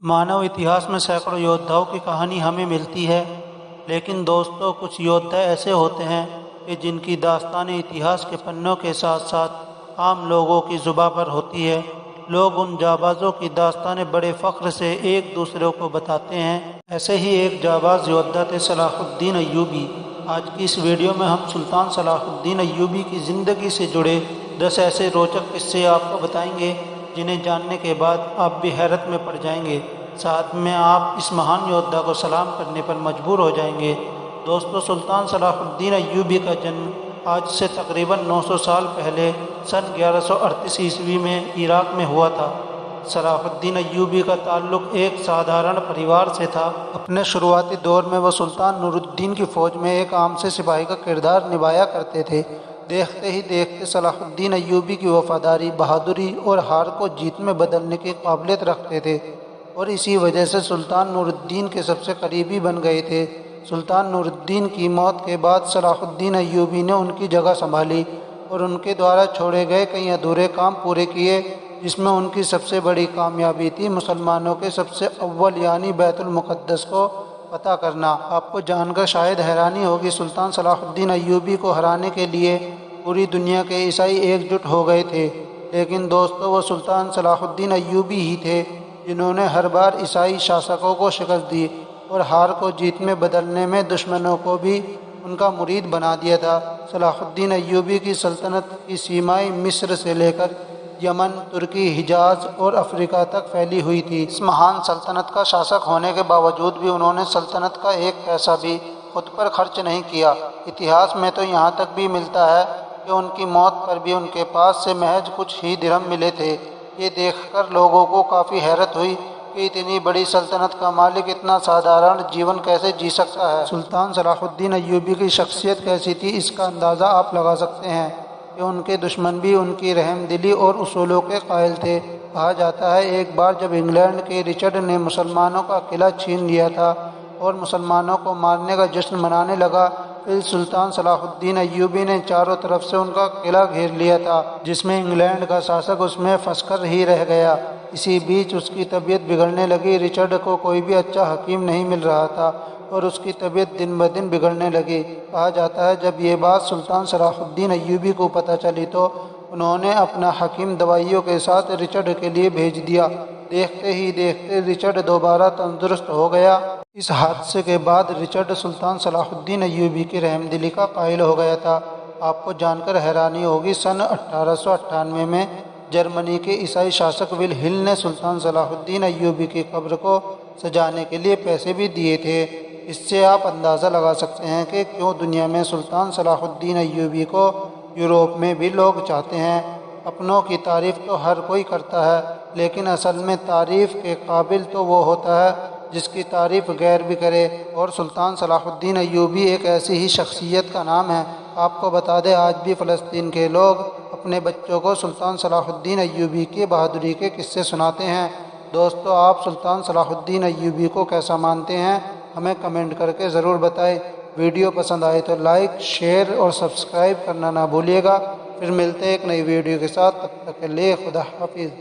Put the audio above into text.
मानव इतिहास में सैकड़ों योद्धाओं की कहानी हमें मिलती है, लेकिन दोस्तों कुछ योद्धा ऐसे होते हैं कि जिनकी दास्तानें इतिहास के पन्नों के साथ साथ आम लोगों की ज़ुबां पर होती है। लोग उन जाबाज़ों की दास्तानें बड़े फ़ख्र से एक दूसरे को बताते हैं। ऐसे ही एक जाबाज़ योद्धा थे सलाहुद्दीन अय्यूबी। आज की इस वीडियो में हम सुल्तान सलाहुद्दीन अय्यूबी की ज़िंदगी से जुड़े 10 ऐसे रोचक किस्से आपको बताएंगे जिन्हें जानने के बाद आप भी हैरत में पड़ जाएंगे। साथ में आप इस महान योद्धा को सलाम करने पर मजबूर हो जाएंगे। दोस्तों, सुल्तान सलाहुद्दीन अय्यूबी का जन्म आज से तकरीबन 900 साल पहले सन 1138 ईस्वी में इराक में हुआ था। सलाहुद्दीन अय्यूबी का ताल्लुक़ एक साधारण परिवार से था। अपने शुरुआती दौर में वह सुल्तान नूरुद्दीन की फ़ौज में एक आम से सिपाही का किरदार निभाया करते थे। देखते ही देखते सलाहुद्दीन अय्यूबी की वफादारी, बहादुरी और हार को जीत में बदलने की काबिलियत रखते थे और इसी वजह से सुल्तान नूरुद्दीन के सबसे करीबी बन गए थे। सुल्तान नूरुद्दीन की मौत के बाद सलाहुद्दीन अय्यूबी ने उनकी जगह संभाली और उनके द्वारा छोड़े गए कई अधूरे काम पूरे किए, जिसमें उनकी सबसे बड़ी कामयाबी थी मुसलमानों के सबसे अव्वल यानी बैतुल मुक़द्दस को पता करना। आपको जानकर शायद हैरानी होगी, सुल्तान सलाहुद्दीन अय्यूबी को हराने के लिए पूरी दुनिया के ईसाई एकजुट हो गए थे, लेकिन दोस्तों वो सुल्तान सलाहुद्दीन अय्यूबी ही थे जिन्होंने हर बार ईसाई शासकों को शिकस्त दी और हार को जीत में बदलने में दुश्मनों को भी उनका मुरीद बना दिया था। सलाहुद्दीन अय्यूबी की सल्तनत की सीमाएं मिस्र से लेकर यमन, तुर्की, हिजाज और अफ्रीका तक फैली हुई थी। इस महान सल्तनत का शासक होने के बावजूद भी उन्होंने सल्तनत का एक पैसा भी खुद पर खर्च नहीं किया। इतिहास में तो यहाँ तक भी मिलता है कि उनकी मौत पर भी उनके पास से महज कुछ ही दिरहम मिले थे। ये देखकर लोगों को काफ़ी हैरत हुई कि इतनी बड़ी सल्तनत का मालिक इतना साधारण जीवन कैसे जी सकता है। सुल्तान सलाहुद्दीन अय्यूबी की शख्सियत कैसी थी, इसका अंदाज़ा आप लगा सकते हैं कि उनके दुश्मन भी उनकी रहमदिली और उसूलों के कायल थे। कहा जाता है एक बार जब इंग्लैंड के रिचर्ड ने मुसलमानों का किला छीन लिया था और मुसलमानों को मारने का जश्न मनाने लगा, फिर सुल्तान सलाहुद्दीन अय्यूबी ने चारों तरफ से उनका किला घेर लिया था, जिसमें इंग्लैंड का शासक उसमें फंसकर ही रह गया। इसी बीच उसकी तबीयत बिगड़ने लगी। रिचर्ड को कोई भी अच्छा हकीम नहीं मिल रहा था और उसकी तबीयत दिन ब दिन बिगड़ने लगी। कहा जाता है जब ये बात सुल्तान सलाहुद्दीन अय्यूबी को पता चली तो उन्होंने अपना हकीम दवाइयों के साथ रिचर्ड के लिए भेज दिया। देखते ही देखते रिचर्ड दोबारा तंदुरुस्त हो गया। इस हादसे के बाद रिचर्ड सुल्तान सलाहुद्दीन अय्यूबी की रहमदिली का कायल हो गया था। आपको जानकर हैरानी होगी, सन 1898 में जर्मनी के ईसाई शासक विल्हेम ने सुल्तान सलाहुद्दीन अय्यूबी की कब्र को सजाने के लिए पैसे भी दिए थे। इससे आप अंदाज़ा लगा सकते हैं कि क्यों दुनिया में सुल्तान सलाहुद्दीन अय्यूबी को यूरोप में भी लोग चाहते हैं। अपनों की तारीफ़ तो हर कोई करता है, लेकिन असल में तारीफ़ के काबिल तो वो होता है जिसकी तारीफ़ गैर भी करे, और सुल्तान सलाहुद्दीन अय्यूबी एक ऐसी ही शख्सियत का नाम है। आपको बता दें आज भी फ़लस्तीन के लोग अपने बच्चों को सुल्तान सलाहुद्दीन अय्यूबी की बहादुरी के किस्से सुनाते हैं। दोस्तों, आप सुल्तान सलाहुद्दीन अय्यूबी को कैसा मानते हैं, हमें कमेंट करके ज़रूर बताएं। वीडियो पसंद आए तो लाइक, शेयर और सब्सक्राइब करना ना भूलिएगा। फिर मिलते हैं एक नई वीडियो के साथ, तब तक के लिए खुदा हाफिज़।